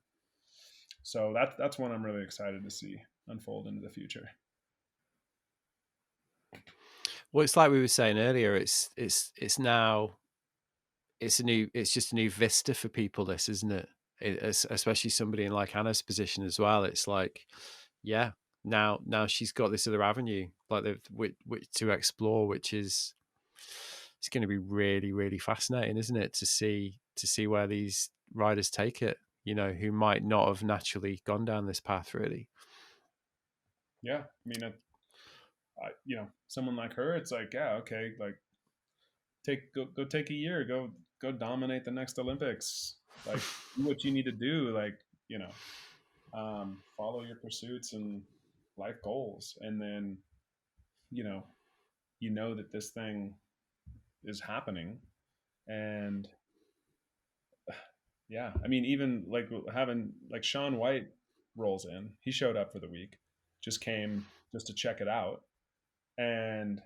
So that's one I'm really excited to see. unfold into the future. Well, it's like we were saying earlier. It's now it's just a new vista for people. This, isn't it? Especially somebody in like Hannah's position as well. It's like, yeah, now she's got this other avenue like which to explore, which is it's going to be really really fascinating, isn't it? To see where these riders take it. You know, who might not have naturally gone down this path, really. Yeah, I mean, someone like her, it's like, yeah, okay, like go take a year, go dominate the next Olympics, like do what you need to do, like follow your pursuits and life goals, and then you know that this thing is happening, and yeah, I mean, even like having like Sean White rolls in, he showed up for the week, just came just to check it out, and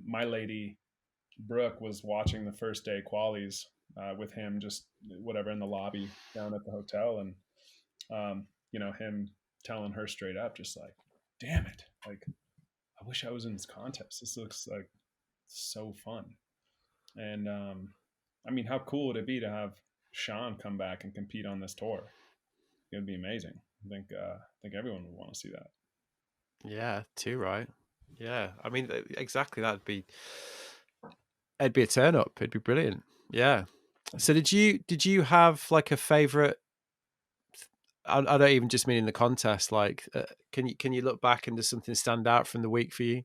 my lady Brooke was watching the first day qualies with him, just whatever in the lobby down at the hotel, and him telling her straight up, just like, "Damn it! Like, I wish I was in this contest. This looks like so fun." And I mean, how cool would it be to have Sean come back and compete on this tour? It would be amazing. I think everyone would want to see that. Yeah, too right. Yeah, I mean, exactly. It'd be a turn up. It'd be brilliant. Yeah. So did you have like a favorite? I don't even just mean in the contest. Like, can you look back and does something stand out from the week for you?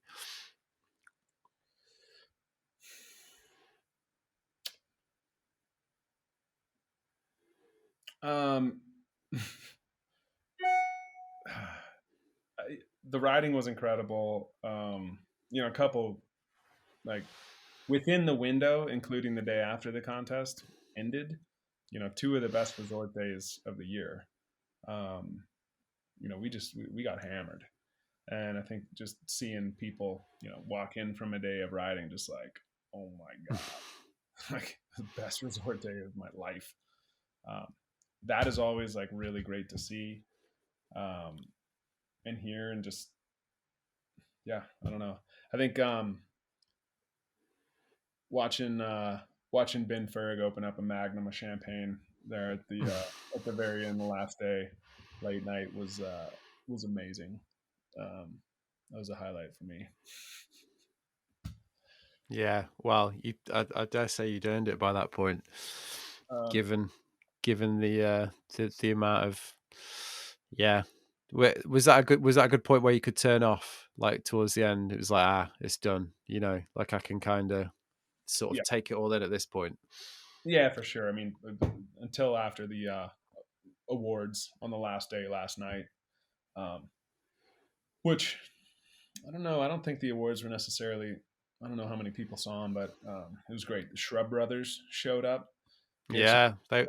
Um, the riding was incredible. A couple like within the window, including the day after the contest ended. Two of the best resort days of the year. Um, we got hammered, and I think just seeing people walk in from a day of riding, just like, oh my god, like the best resort day of my life. Um, that is always like really great to see um, and hear, and just yeah, I don't know. I think watching watching Ben Ferg open up a magnum of champagne there at the very end, the last day, late night was amazing. That was a highlight for me. Yeah. Well, I dare say you'd earned it by that point, Um, given the amount of yeah. Was that a good point where you could turn off like towards the end? It was like, it's done. You know, like I can kind of sort yeah, of take it all in at this point. yeah, for sure. I mean, until after the awards on the last day last night, um, which I don't know. I don't think the awards were necessarily. I don't know how many people saw them, but it was great. The Shrub Brothers showed up, gave some. Yeah,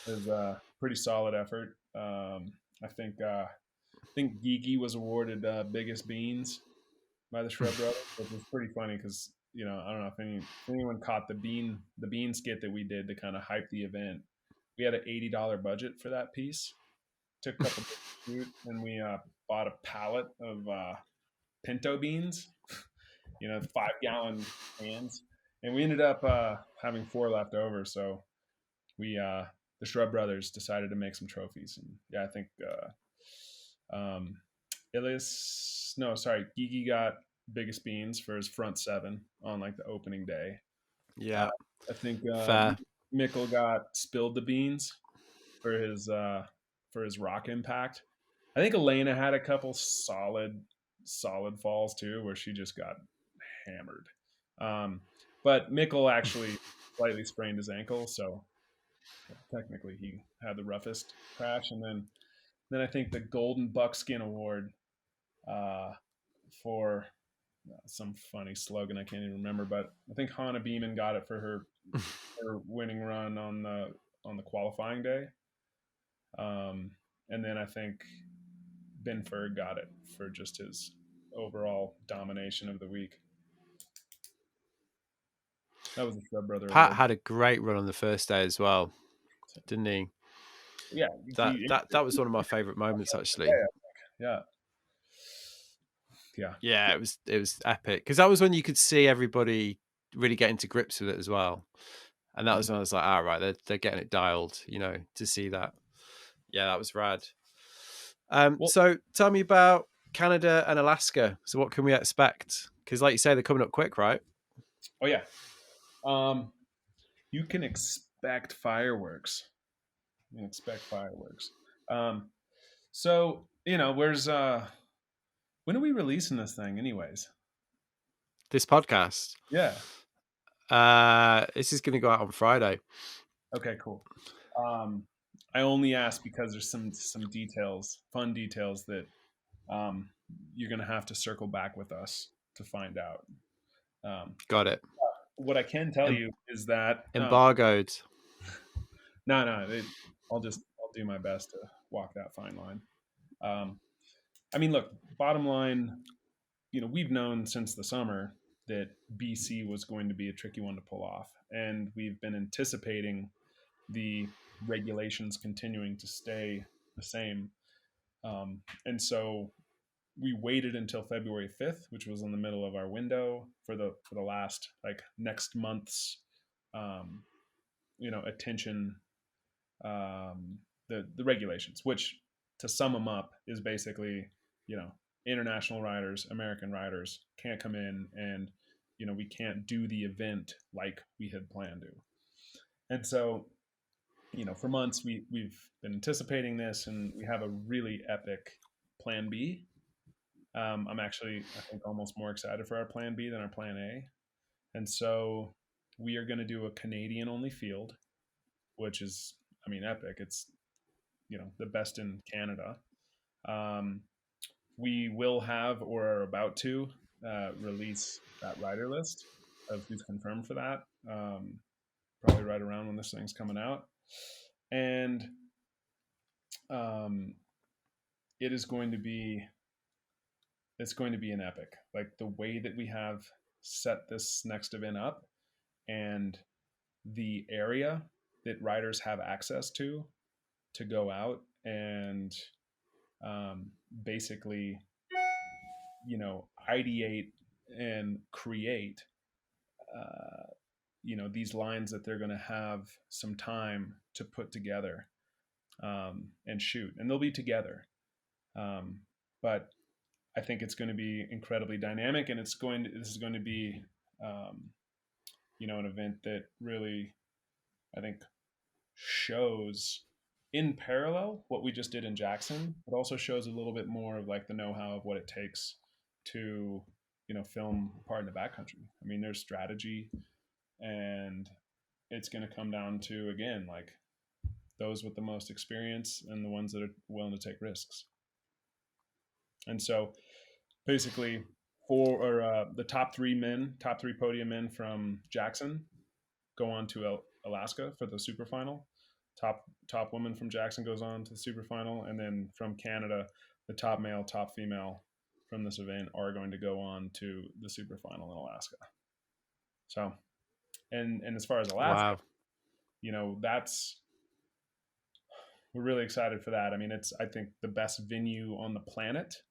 It was a pretty solid effort. I think Gigi was awarded biggest beans by the Shrub Brothers, which was pretty funny because I don't know if anyone caught the bean skit that we did to kind of hype the event. We had an $80 budget for that piece. Took a couple days to shoot, and we bought a pallet of pinto beans, 5-gallon cans, and we ended up having 4 left over. So we the Shrub Brothers decided to make some trophies, and yeah, I think Ilias, no, sorry, Gigi got biggest beans for his front 7 on like the opening day. Uh, yeah, I think fair. Mickle got spilled the beans for his rock impact. I think Elena had a couple solid falls too, where she just got hammered. Um, but Mickle actually slightly sprained his ankle, so technically he had the roughest crash. And then I think the Golden Buckskin Award for some funny slogan I can't even remember, but I think Hannah Beeman got it for her winning run on the qualifying day. And then I think Ben Ferg got it for just his overall domination of the week. That was the Shrub Brother Pat Award. had a great run on the first day as well, didn't he? Yeah, That was one of my favorite moments actually. Yeah. Yeah. Yeah, it was epic because that was when you could see everybody really getting to grips with it as well, and that was when I was like, all right, they're getting it dialed, you know, to see that. Yeah, that was rad. Well, So tell me about Canada and Alaska. So what can we expect? Because like you say, they're coming up quick, right? oh yeah. Um, you can expect fireworks. You can expect fireworks. Um, so where's when are we releasing this thing, anyways? This podcast. Yeah. This is going to go out on Friday. Okay. Cool. Um, I only ask because there's some details, fun details that um, you're gonna have to circle back with us to find out. Um, Got it. what I can tell Em- you is that embargoed. no, I'll do my best to walk that fine line. Um, I mean, look, bottom line, we've known since the summer that BC was going to be a tricky one to pull off, and we've been anticipating the regulations continuing to stay the same. And so we waited until February 5th, which was in the middle of our window for the last like next month's um, attention, the regulations, which to sum them up is basically international riders, American riders can't come in, and we can't do the event like we had planned to. And so for months we've been anticipating this, and we have a really epic plan B. I'm actually, I think, almost more excited for our plan B than our plan A. And so we are going to do a Canadian only field, which is, I mean, epic. It's, the best in Canada. Um, we will have, or are about to, release that rider list of who's confirmed for that. Probably right around when this thing's coming out. And um, it is going to be it's going to be an epic. Like the way that we have set this next event up, and the area that riders have access to go out and basically, ideate and create, these lines that they're going to have some time to put together and shoot, and they'll be together. But I think it's going to be incredibly dynamic, and this is going to be, um, an event that really, I think, shows in parallel what we just did in Jackson. It also shows a little bit more of like the know-how of what it takes to, film part in the backcountry. I mean, there's strategy, and it's going to come down to, again, like those with the most experience and the ones that are willing to take risks. And so basically, the top three podium men from Jackson go on to Alaska for the super final. Top woman from Jackson goes on to the super final, and then from Canada, the top male, top female from this event are going to go on to the super final in Alaska. So, and as far as Alaska, Wow. that's, we're really excited for that. I mean, it's, I think, the best venue on the planet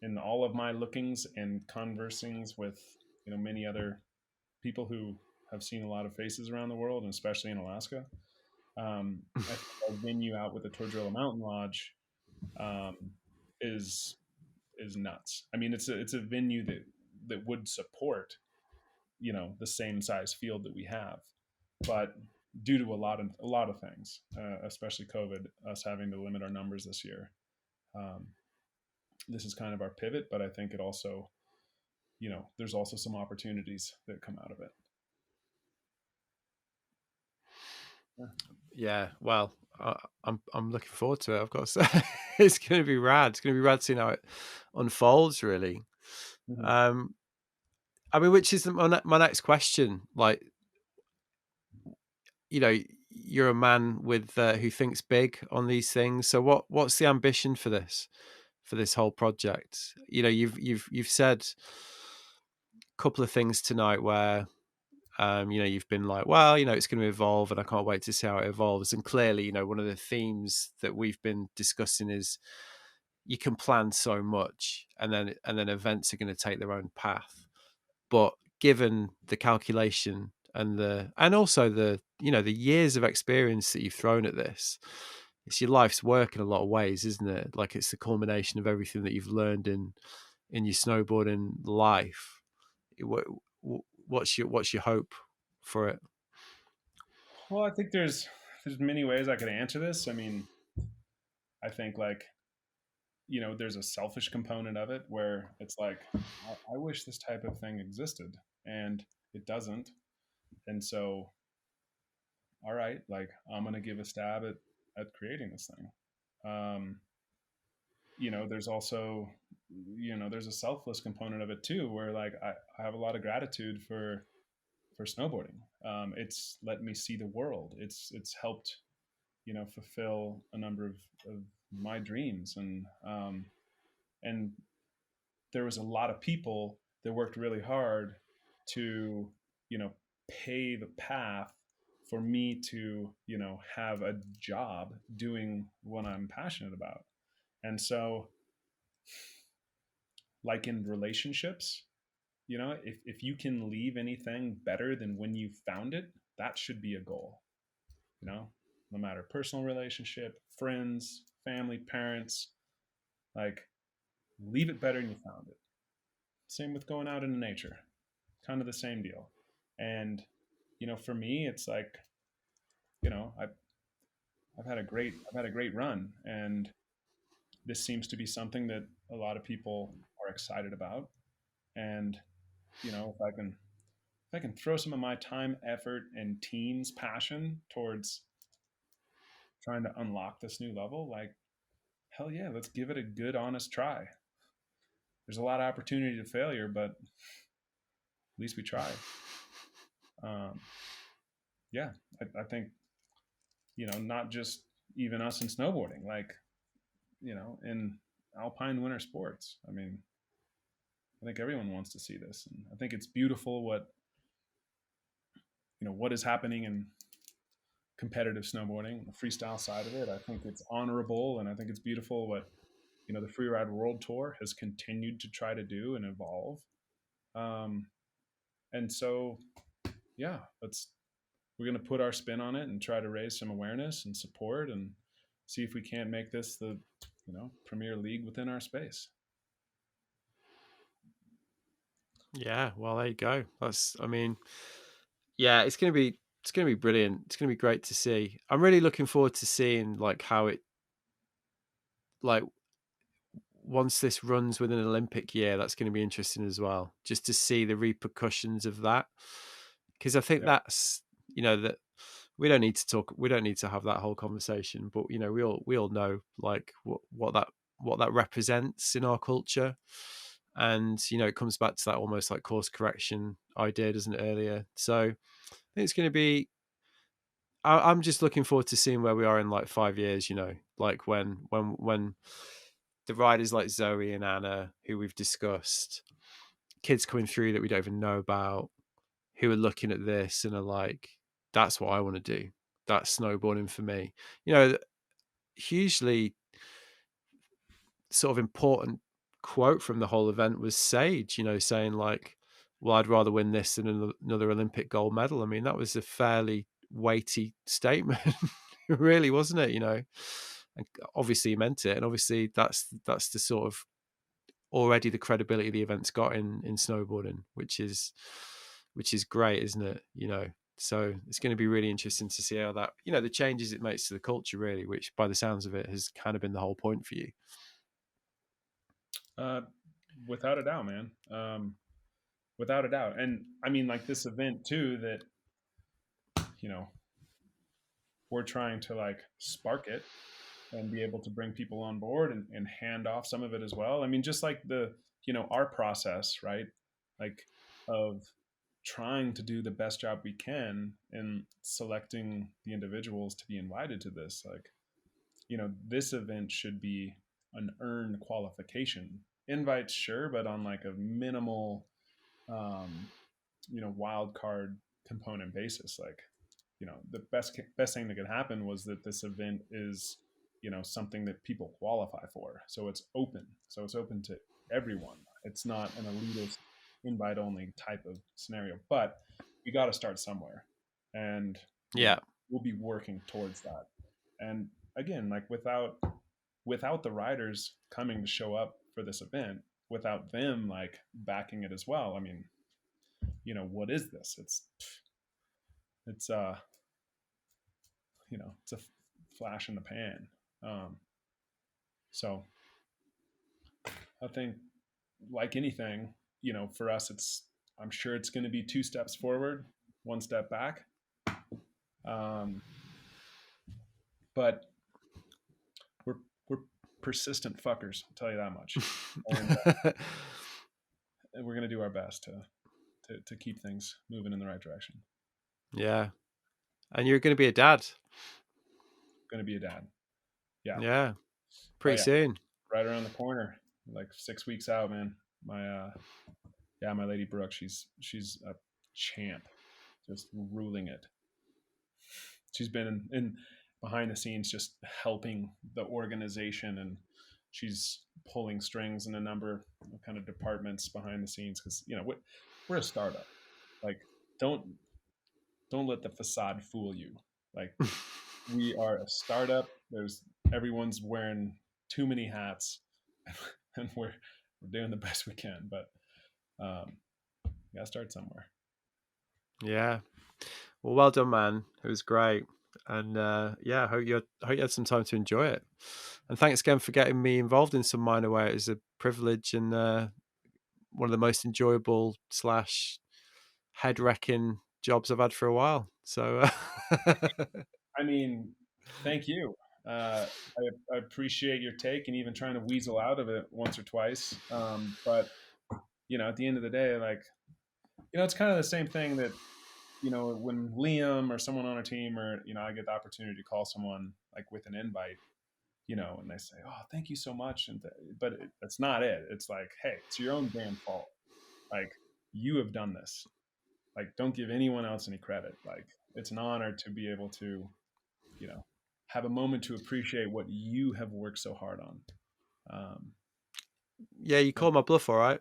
in all of my lookings and conversing's with many other people who have seen a lot of faces around the world, and especially in Alaska. I think our venue out with the Tordrilla Mountain Lodge um, is nuts. I mean, it's a venue that would support the same size field that we have, but due to a lot of things, especially COVID, us having to limit our numbers this year, um, this is kind of our pivot. But I think it also, there's also some opportunities that come out of it. Yeah. Yeah. Well, I'm looking forward to it. I've got to say, it's going to be rad. It's going to be rad seeing how it unfolds. Really. Mm-hmm. Um, I mean, which is my next question. Like, you're a man with who thinks big on these things. So what's the ambition for this whole project? You've said a couple of things tonight where you've been like, well, it's going to evolve, and I can't wait to see how it evolves. And clearly, one of the themes that we've been discussing is you can plan so much, and then events are going to take their own path. But given the calculation and also the, the years of experience that you've thrown at this, it's your life's work in a lot of ways, isn't it? Like it's the culmination of everything that you've learned in your snowboarding life. What's your hope for it? Well, I think there's many ways I could answer this. I mean, I think like, there's a selfish component of it where it's like, I wish this type of thing existed, and it doesn't. And so, all right, like I'm gonna give a stab at creating this thing. Um, there's also, there's a selfless component of it too, where like I have a lot of gratitude for snowboarding. It's let me see the world. It's helped, fulfill a number of my dreams, and there was a lot of people that worked really hard to, you know, pay the path for me to, have a job doing what I'm passionate about. And so, like in relationships, if you can leave anything better than when you found it, that should be a goal, you know, no matter personal relationship, friends, family, parents, like leave it better than you found it. Same with going out into nature, kind of the same deal. And, for me, it's like, I've had a great run, and this seems to be something that a lot of people are excited about. And, if I can throw some of my time, effort, and team's passion towards trying to unlock this new level, like, hell yeah, let's give it a good, honest try. There's a lot of opportunity to failure, but at least we tried. Um, yeah, I think, not just even us in snowboarding, like, in alpine winter sports. I mean, I think everyone wants to see this. And I think it's beautiful what is happening in competitive snowboarding, the freestyle side of it. I think it's honorable, and I think it's beautiful what the Freeride World Tour has continued to try to do and evolve. Um, and so, yeah, we're going to put our spin on it and try to raise some awareness and support, and see if we can't make this the premier league within our space. Yeah, well, there you go. I mean, yeah, it's gonna be brilliant. It's gonna be great to see. I'm really looking forward to seeing like how it like once this runs within an Olympic year. That's going to be interesting as well, just to see the repercussions of that. Because I think Yep. that's that we don't need to have that whole conversation, but we all know like what that represents in our culture. And it comes back to that almost like course correction idea, doesn't it, earlier? So I think it's going to be I'm just looking forward to seeing where we are in like 5 years, like when the riders like Zoe and Anna, who we've discussed, kids coming through that we don't even know about, who are looking at this and are like, that's what I want to do. That's snowboarding for me. Hugely sort of important quote from the whole event was Sage, saying like, well, I'd rather win this than another Olympic gold medal. I mean, that was a fairly weighty statement, really, wasn't it? And obviously he meant it, and obviously that's the sort of already the credibility the event's got in snowboarding, which is great, isn't it? So it's going to be really interesting to see how that the changes it makes to the culture, really, which by the sounds of it has kind of been the whole point for you. Uh, Without a doubt, man. Without a doubt. And I mean, like this event too, that, you know, we're trying to like spark it and be able to bring people on board and hand off some of it as well. I mean, just like our process, right? Like of trying to do the best job we can in selecting the individuals to be invited to this. Like, this event should be an earned qualification. Invites, sure, but on like a minimal, um, wild card component basis. Like, the best thing that could happen was that this event is something that people qualify for. So it's open. So it's open to everyone. It's not an elitist, invite only type of scenario. But we got to start somewhere, and Yeah. we'll be working towards that. And again, like without the riders coming to show up for this event, without them like backing it as well, I mean, what is this? It's it's a flash in the pan. um so I think, like anything, for us, I'm sure it's going to be 2 steps forward, 1 step back. um but we're we're persistent fuckers, I'll tell you that much. And we're going to do our best to keep things moving in the right direction. Yeah. And you're going to be a dad. Going to be a dad. Yeah. Yeah. Oh Pretty yeah. soon. Right around the corner, like 6 weeks out, man. My lady Brooke, she's a champ, just ruling it. She's been in behind the scenes, just helping the organization, and she's pulling strings in a number of kind of departments behind the scenes, because we're a startup. Like, don't let the facade fool you. Like, we are a startup. Everyone's wearing too many hats, and we're doing the best we can. But you gotta start somewhere. Yeah. Well done, man. It was great. And yeah, I hope you had some time to enjoy it. And thanks again for getting me involved in some minor way. It was a privilege and one of the most enjoyable slash head wrecking jobs I've had for a while. So I mean, thank you. I appreciate your take, and even trying to weasel out of it once or twice. But at the end of the day, like, it's kind of the same thing that when Liam or someone on our team, or I get the opportunity to call someone like with an invite, and they say, "Oh, thank you so much," but that's not it. It's like, hey, it's your own damn fault. Like, you have done this. Like, don't give anyone else any credit. Like, it's an honor to be able to, have a moment to appreciate what you have worked so hard on. yeah, you called my bluff, all right.